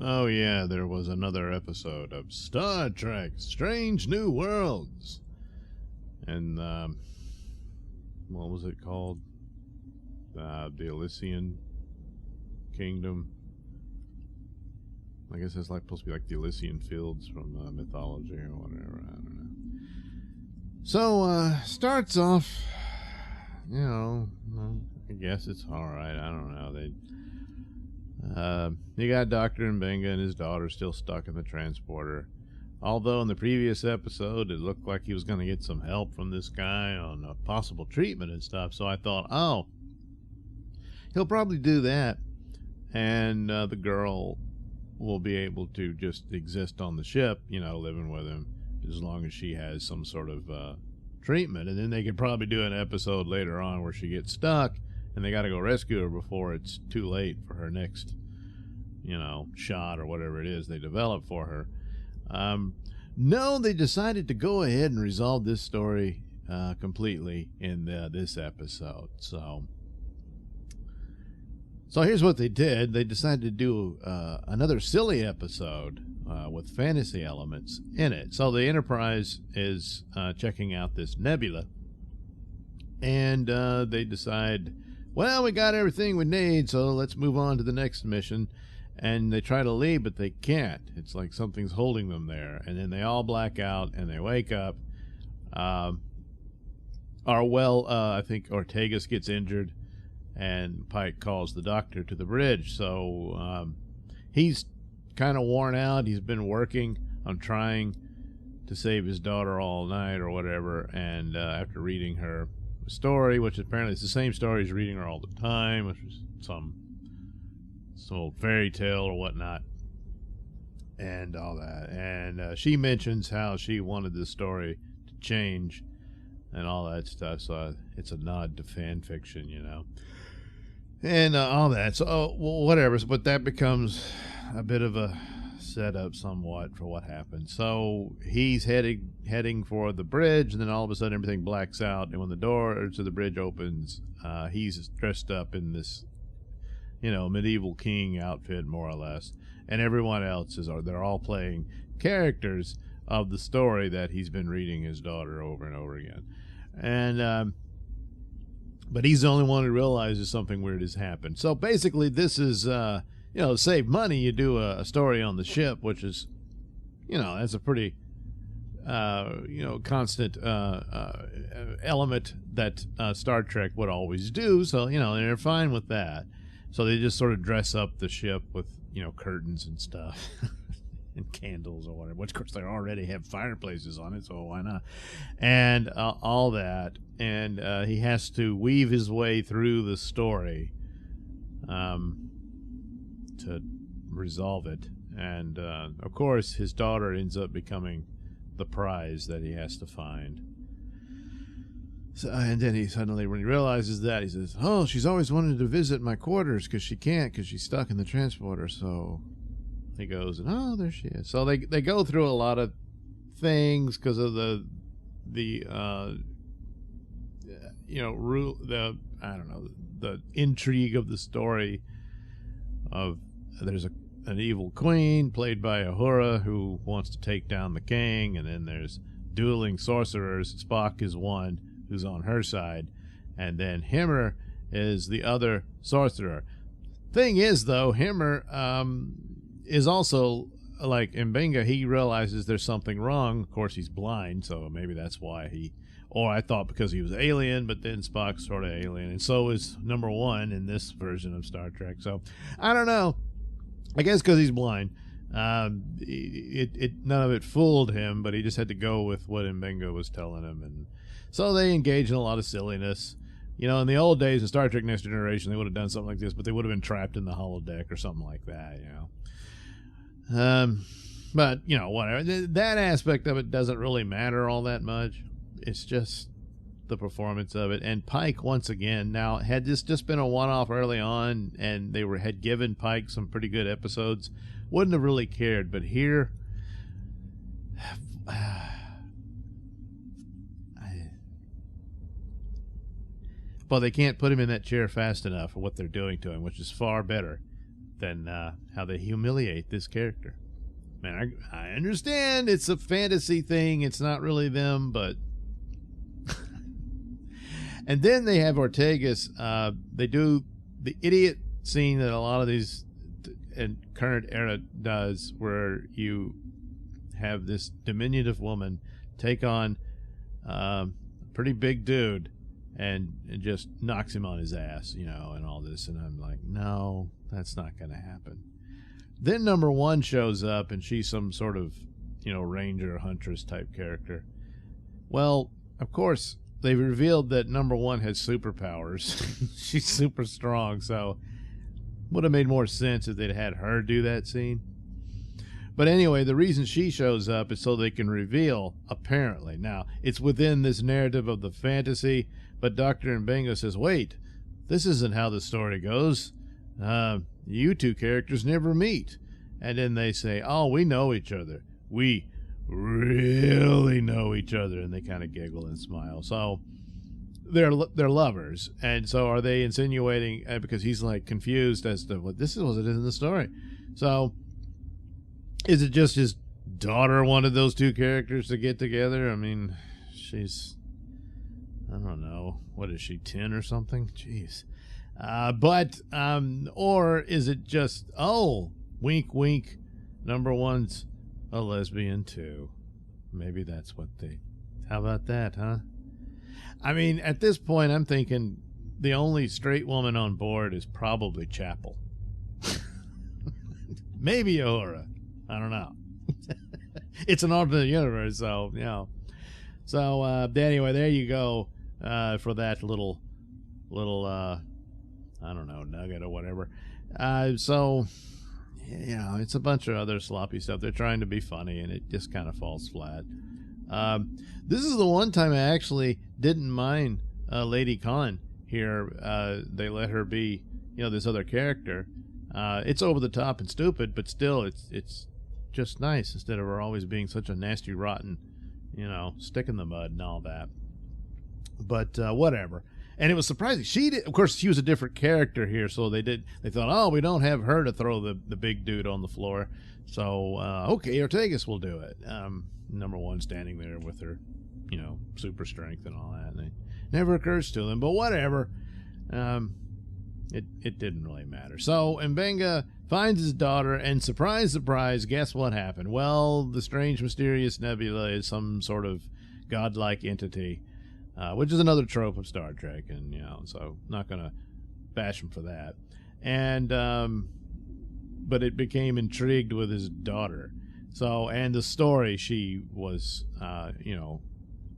Oh yeah, there was another episode of Star Trek Strange New Worlds. And what was it called? The Elysian Kingdom. I guess it's like supposed to be like the Elysian Fields from mythology or whatever. I don't know. So starts off, you know, I guess it's all right. I don't know. You got Dr. Mbenga and his daughter still stuck in the transporter. Although in the previous episode it looked like he was going to get some help from this guy on possible treatment and stuff. So I thought, oh, he'll probably do that, and the girl will be able to just exist on the ship, you know, living with him as long as she has some sort of treatment. And then they could probably do an episode later on where she gets stuck and they got to go rescue her before it's too late for her next, you know, shot or whatever it is they develop for her. No, they decided to go ahead and resolve this story completely in this episode. So here's what they did. They decided to do another silly episode with fantasy elements in it. So the Enterprise is checking out this nebula, and they decide, well, we got everything we need, so let's move on to the next mission. And they try to leave, but they can't. It's like something's holding them there. And then they all black out, and they wake up. I think Ortegas gets injured, and Pike calls the doctor to the bridge. So he's kind of worn out. He's been working on trying to save his daughter all night or whatever. And after reading her story, which apparently is the same story he's reading her all the time, which is some old fairy tale or whatnot, and all that. And she mentions how she wanted this story to change and all that stuff. So it's a nod to fan fiction, you know, and all that. So whatever. But that becomes a bit of a setup somewhat for what happens. So he's heading for the bridge, and then all of a sudden everything blacks out. And when the door to the bridge opens, he's dressed up in this, you know, medieval king outfit, more or less, and everyone else they're all playing characters of the story that he's been reading his daughter over and over again. And but he's the only one who realizes something weird has happened. So basically this is you know, to save money, you do a story on the ship, which is, you know, that's a pretty you know, constant element that Star Trek would always do. So, you know, they're fine with that. So they just sort of dress up the ship with, you know, curtains and stuff and candles or whatever, which of course they already have fireplaces on it, so why not? And all that. And he has to weave his way through the story to resolve it. And of course his daughter ends up becoming the prize that he has to find. So, and then he suddenly, when he realizes that, he says, oh, she's always wanted to visit my quarters because she can't because she's stuck in the transporter. So he goes, and oh, there she is. So they go through a lot of things because of the you know, the intrigue of the story of there's an evil queen played by Uhura who wants to take down the king, and then there's dueling sorcerers. Spock is one who's on her side, and then Himmer is the other sorcerer. Thing is, though, Himmer is also like Mbenga. He realizes there's something wrong. Of course, he's blind, so maybe that's why or I thought because he was alien, but then Spock's sort of alien, and so is number one in this version of Star Trek. So I don't know. I guess because he's blind, none of it fooled him, but he just had to go with what Mbenga was telling him. And so they engage in a lot of silliness. You know, in the old days in Star Trek Next Generation, they would have done something like this, but they would have been trapped in the holodeck or something like that, you know. But, you know, whatever. That aspect of it doesn't really matter all that much. It's just the performance of it. And Pike, once again, now, had this just been a one-off early on and they had given Pike some pretty good episodes, wouldn't have really cared. But here... But they can't put him in that chair fast enough for what they're doing to him, which is far better than how they humiliate this character. Man, I understand it's a fantasy thing. It's not really them, but... And then they have Ortegas. They do the idiot scene that a lot of these and current era does, where you have this diminutive woman take on a pretty big dude and just knocks him on his ass, you know, and all this. And I'm like, no, that's not going to happen. Then number one shows up, and she's some sort of, you know, ranger, huntress type character. Well, of course, they've revealed that number one has superpowers. She's super strong, so would have made more sense if they'd had her do that scene. But anyway, the reason she shows up is so they can reveal, apparently. Now, it's within this narrative of the fantasy, but Dr. Mbenga says, wait, this isn't how the story goes. You two characters never meet. And then they say, oh, we know each other. We really know each other. And they kind of giggle and smile. So they're lovers. And so are they insinuating, because he's like confused as to what this is, what it is in the story. So is it just his daughter wanted those two characters to get together? I mean, she's, I don't know, what is she, 10 or something? Jeez. Or is it just, oh, wink, wink, number one's a lesbian too. Maybe that's what they, how about that, huh? I mean, at this point, I'm thinking the only straight woman on board is probably Chapel. Maybe Ahura. I don't know. It's an alternate universe, so, you know. So, anyway, there you go for that little, I don't know, nugget or whatever. So, you know, it's a bunch of other sloppy stuff. They're trying to be funny, and it just kind of falls flat. This is the one time I actually didn't mind Lady Khan here. They let her be, you know, this other character. It's over the top and stupid, but still, it's just nice instead of her always being such a nasty, rotten, you know, stick in the mud and all that. But whatever. And it was surprising. She did, of course, she was a different character here, so they thought, oh, we don't have her to throw the big dude on the floor. So, okay, Ortegas will do it. Number one standing there with her, you know, super strength and all that. And it never occurs to them, but whatever. It didn't really matter. So Mbenga finds his daughter, and surprise, surprise, guess what happened? Well, the strange, mysterious nebula is some sort of godlike entity, which is another trope of Star Trek, and, you know, so not going to bash him for that. And, but it became intrigued with his daughter. So, and the story she was, you know,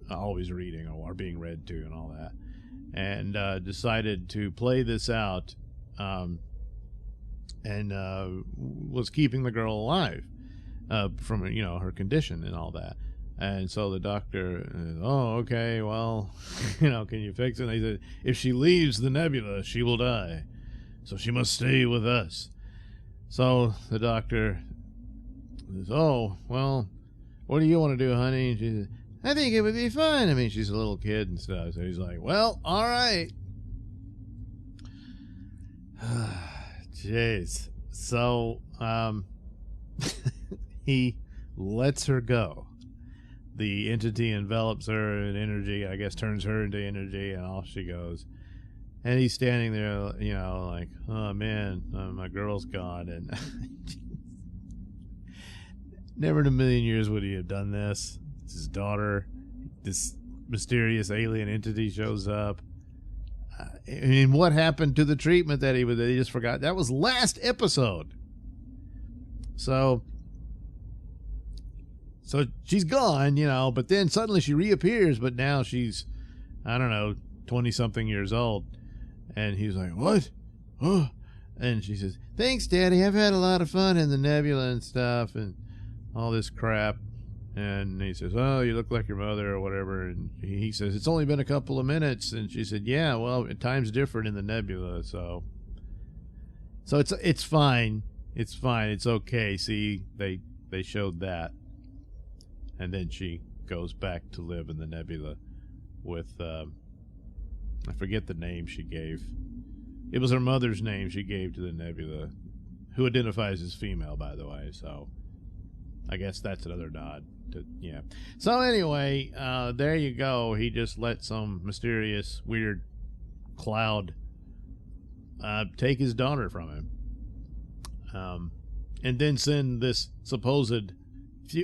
always reading or being read to and all that. And decided to play this out, and was keeping the girl alive from, you know, her condition and all that. And so the doctor, oh, okay, well, you know, can you fix it? And he said, if she leaves the nebula, she will die. So she must stay with us. So the doctor says, oh, well, what do you want to do, honey? And she says, I think it would be fine. I mean, she's a little kid and stuff. So he's like, well, all right. Jeez. So he lets her go. The entity envelops her in energy, I guess turns her into energy, and off she goes. And he's standing there, you know, like, oh, man, my girl's gone. And never in a million years would he have done this. It's his daughter. This mysterious alien entity shows up. I mean, what happened to the treatment that he just forgot? That was last episode. So she's gone, you know, but then suddenly she reappears, but now she's, I don't know, 20-something years old. And he's like, what? Oh. And she says, thanks, Daddy. I've had a lot of fun in the nebula and stuff and all this crap. And he says, oh, you look like your mother or whatever. And he says, it's only been a couple of minutes. And she said, yeah, well, time's different in the nebula. So it's fine. It's fine. It's okay. See, they showed that. And then she goes back to live in the nebula with, I forget the name she gave. It was her mother's name she gave to the nebula. who identifies as female, by the way. So I guess that's another nod to, yeah. So anyway, there you go. He just let some mysterious, weird cloud take his daughter from him, and then send this supposed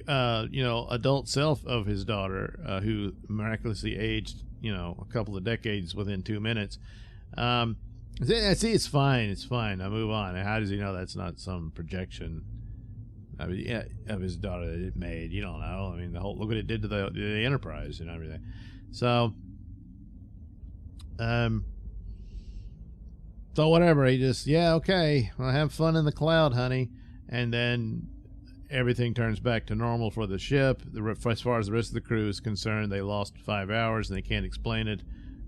adult self of his daughter, who miraculously aged, a couple of decades within 2 minutes. See, it's fine. It's fine. I move on. How does he know that's not some projection of his daughter that it made? You don't know. I mean, look what it did to the Enterprise and everything. So, so whatever. He just, okay, well, have fun in the cloud, honey, and then everything turns back to normal for the ship. As far as the rest of the crew is concerned, they lost 5 hours and they can't explain it.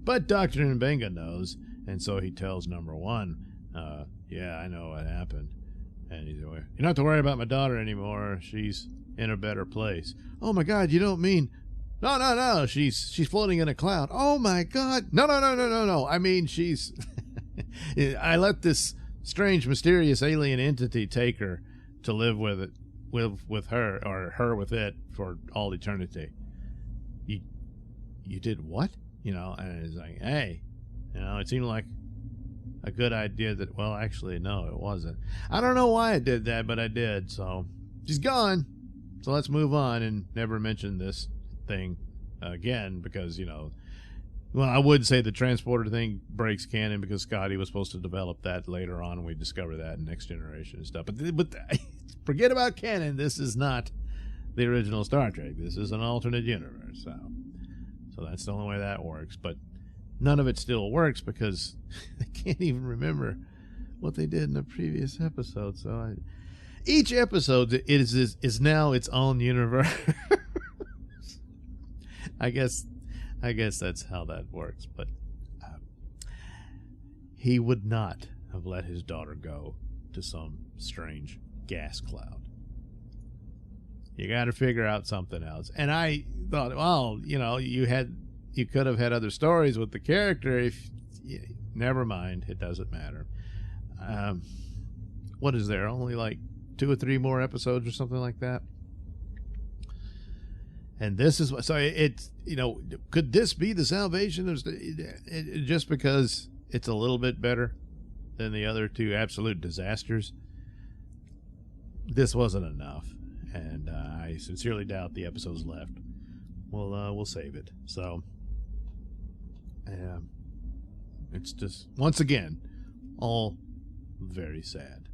But Dr. Mbenga knows, and so he tells number one, I know what happened. And he's like, you don't have to worry about my daughter anymore. She's in a better place. Oh, my God, you don't mean... No. She's floating in a cloud. Oh, my God. No. I mean, she's... I let this strange, mysterious alien entity take her to live with it. With her, or her with it, for all eternity. You did what? And it's like, hey, it seemed like a good idea that, well, actually, no, it wasn't. I don't know why I did that, but I did. So she's gone. So let's move on and never mention this thing again, because, well, I would say the transporter thing breaks canon because Scotty was supposed to develop that later on, and we discover that in Next Generation and stuff. But forget about canon. This is not the original Star Trek. This is an alternate universe. So that's the only way that works. But none of it still works because they can't even remember what they did in the previous episode. So each episode is now its own universe. I guess that's how that works. But he would not have let his daughter go to some strange gas cloud. You got to figure out something else. And I thought, well, you could have had other stories with the character. Never mind, it doesn't matter. What is there? Only like 2 or 3 more episodes or something like that. And this is so it's could this be the salvation of just because it's a little bit better than the other 2 absolute disasters? This wasn't enough, and I sincerely doubt the episodes left. We'll save it. So, it's just once again all very sad.